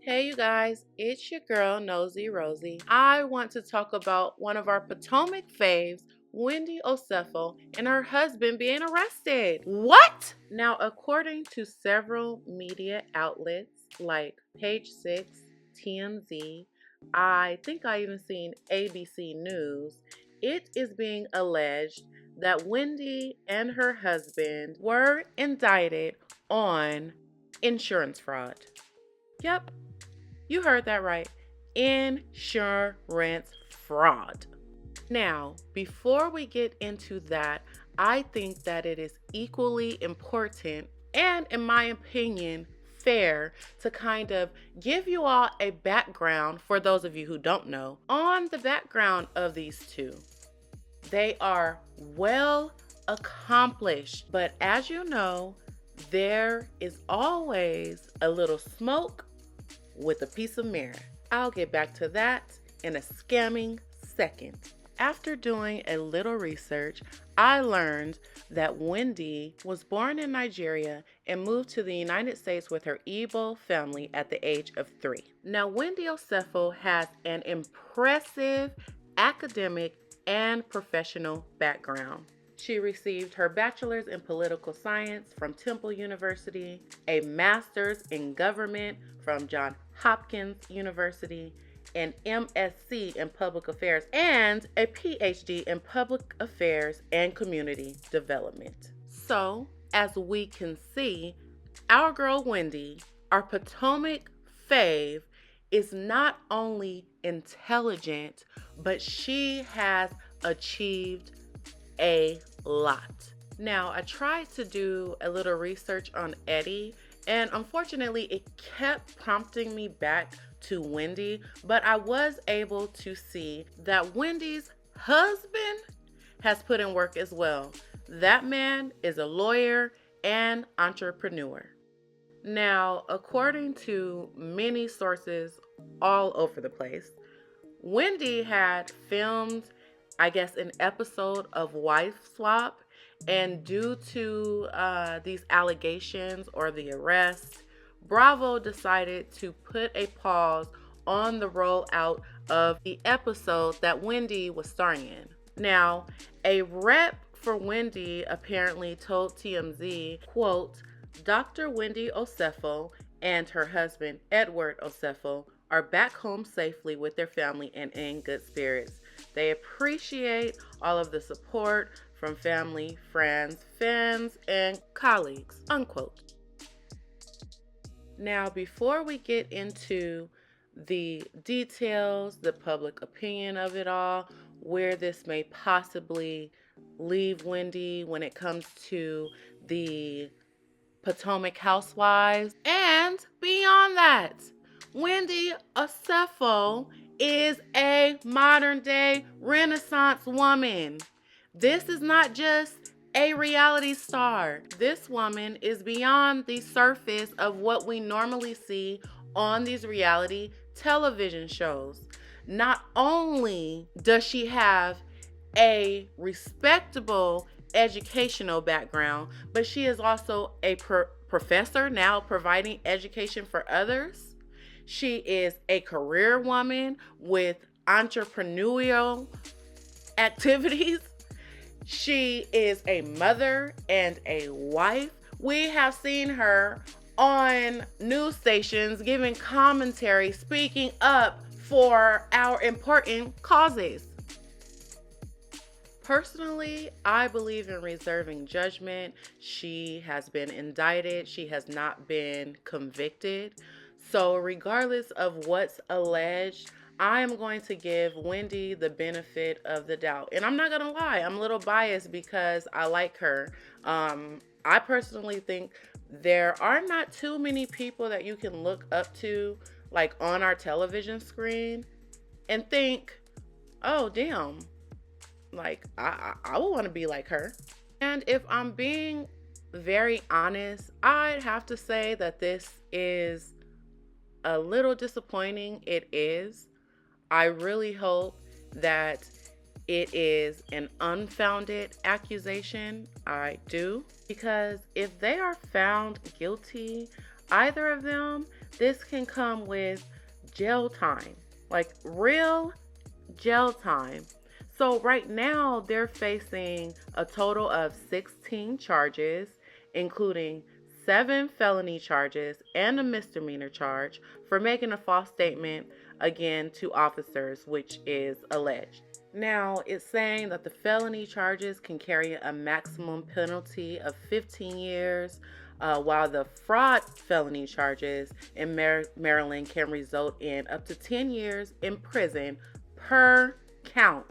Hey you guys, it's your girl Nosy Rosie. I want to talk about one of our Potomac faves, Wendy Osefo, and her husband being arrested. What? Now, according to several media outlets like Page 6, TMZ, I think I even seen ABC News, it is being alleged that Wendy and her husband were indicted on insurance fraud. Yep, you heard that right. Insurance fraud. Now, before we get into that, I think that it is equally important and, in my opinion, fair to kind of give you all a background for those of you who don't know on the background of these two. They are well accomplished, but as you know, there is always a little smoke with a piece of mirror. I'll get back to that in a scamming second. After doing a little research, I learned that Wendy was born in Nigeria and moved to the United States with her Igbo family at the age of 3. Now, Wendy Osefo has an impressive academic and professional background. She received her bachelor's in political science from Temple University, a master's in government from Johns Hopkins University, an MSc in public affairs, and a PhD in public affairs and community development. So, as we can see, our girl Wendy, our Potomac fave, is not only intelligent, but she has achieved a lot. Now, I tried to do a little research on Eddie, and unfortunately, it kept prompting me back to Wendy, but I was able to see that Wendy's husband has put in work as well. That man is a lawyer and entrepreneur. Now, according to many sources all over the place, Wendy had filmed, I guess, an episode of Wife Swap, and due to these allegations or the arrest, Bravo decided to put a pause on the rollout of the episode that Wendy was starring in. Now, a rep for Wendy apparently told TMZ, quote, Dr. Wendy Osefo and her husband, Edward Osefo, are back home safely with their family and in good spirits. They appreciate all of the support from family, friends, fans, and colleagues, unquote. Now, before we get into the details, the public opinion of it all, where this may possibly leave Wendy when it comes to the Potomac Housewives, and beyond that, Wendy Osefo is a modern day Renaissance woman. This is not just a reality star. This woman is beyond the surface of what we normally see on these reality television shows. Not only does she have a respectable educational background, but she is also a professor now providing education for others. She is a career woman with entrepreneurial activities. She is a mother and a wife. We have seen her on news stations giving commentary, speaking up for our important causes. Personally, I believe in reserving judgment. She has been indicted. She has not been convicted. So regardless of what's alleged, I am going to give Wendy the benefit of the doubt. And I'm not going to lie, I'm a little biased because I like her. I personally think there are not too many people that you can look up to, like on our television screen, and think, oh, damn, like I would want to be like her. And if I'm being very honest, I'd have to say that this is a little disappointing. It is. I really hope that it is an unfounded accusation. I do. Because if they are found guilty, either of them, this can come with jail time, like real jail time. So right now they're facing a total of 16 charges, including 7 felony charges and a misdemeanor charge for making a false statement again to officers, which is alleged. Now, it's saying that the felony charges can carry a maximum penalty of 15 years, while the fraud felony charges in Maryland can result in up to 10 years in prison per count.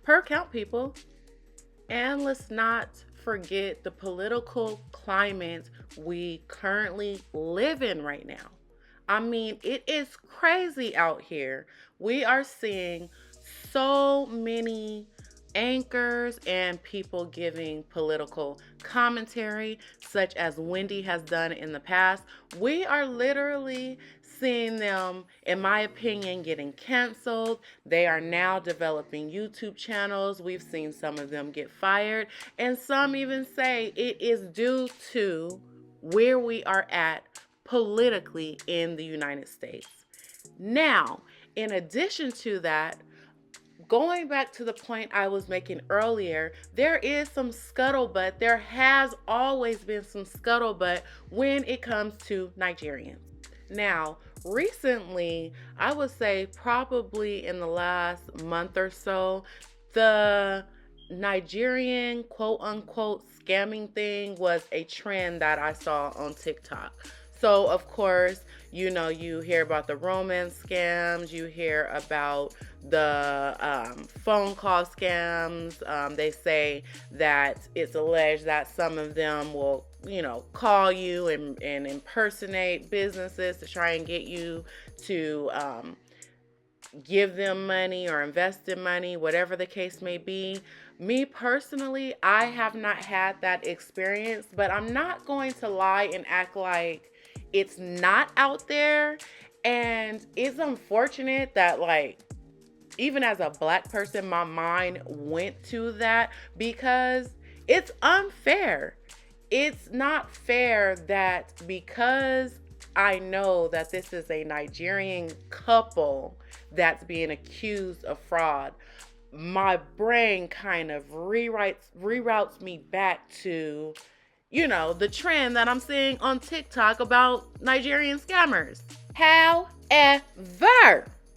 Per count, people. And let's not forget the political climate we currently live in right now. I mean, it is crazy out here. We are seeing so many anchors and people giving political commentary, such as Wendy has done in the past. We are literally seeing them, in my opinion, getting canceled. They are now developing YouTube channels. We've seen some of them get fired, and some even say it is due to where we are at politically in the United States. Now, in addition to that, going back to the point I was making earlier, there is some scuttlebutt. There has always been some scuttlebutt when it comes to Nigerians. Now, recently, I would say probably in the last month or so, the Nigerian quote unquote scamming thing was a trend that I saw on TikTok. So, of course, you know, you hear about the romance scams, you hear about the phone call scams. They say that it's alleged that some of them will, you know, call you and impersonate businesses to try and get you to give them money or invest in money, whatever the case may be. Me personally, I have not had that experience, but I'm not going to lie and act like it's not out there. And it's unfortunate that, like, even as a Black person, my mind went to that because it's unfair. It's not fair that because I know that this is a Nigerian couple that's being accused of fraud, my brain kind of reroutes me back to, you know, the trend that I'm seeing on TikTok about Nigerian scammers. However,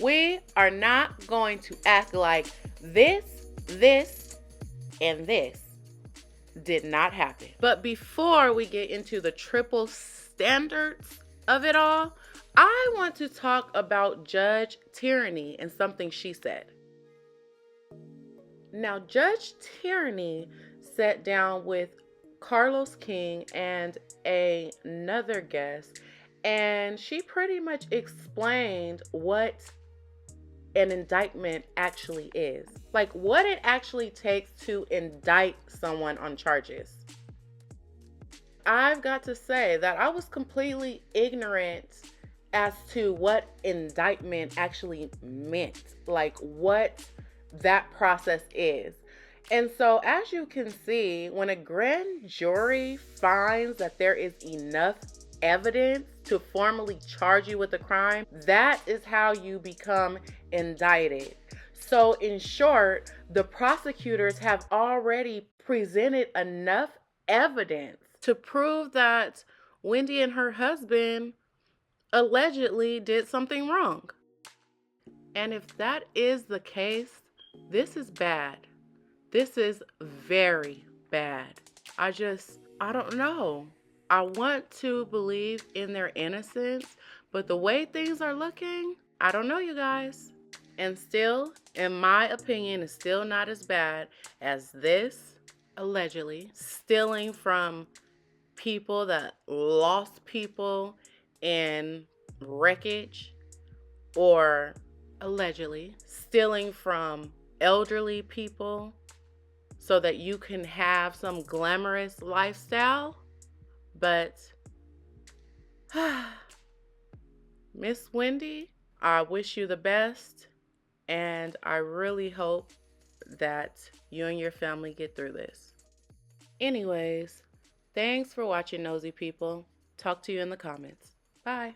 we are not going to act like this, and this did not happen. But before we get into the triple standards of it all, I want to talk about Judge Tyranny and something she said. Now, Judge Tyranny sat down with Carlos King and another guest, and she pretty much explained what an indictment actually is. Like, what it actually takes to indict someone on charges. I've got to say that I was completely ignorant as to what indictment actually meant, like what that process is. And so, as you can see, when a grand jury finds that there is enough evidence to formally charge you with a crime, that is how you become indicted. So, in short, the prosecutors have already presented enough evidence to prove that Wendy and her husband allegedly did something wrong. And if that is the case, this is bad. This is very bad. I don't know. I want to believe in their innocence, but the way things are looking, I don't know, you guys. And still, in my opinion, it's still not as bad as this, allegedly, stealing from people that lost people in wreckage, or allegedly stealing from elderly people so that you can have some glamorous lifestyle. But Miss Wendy, I wish you the best, and I really hope that you and your family get through this. Anyways, thanks for watching, nosy people. Talk to you in the comments. Bye.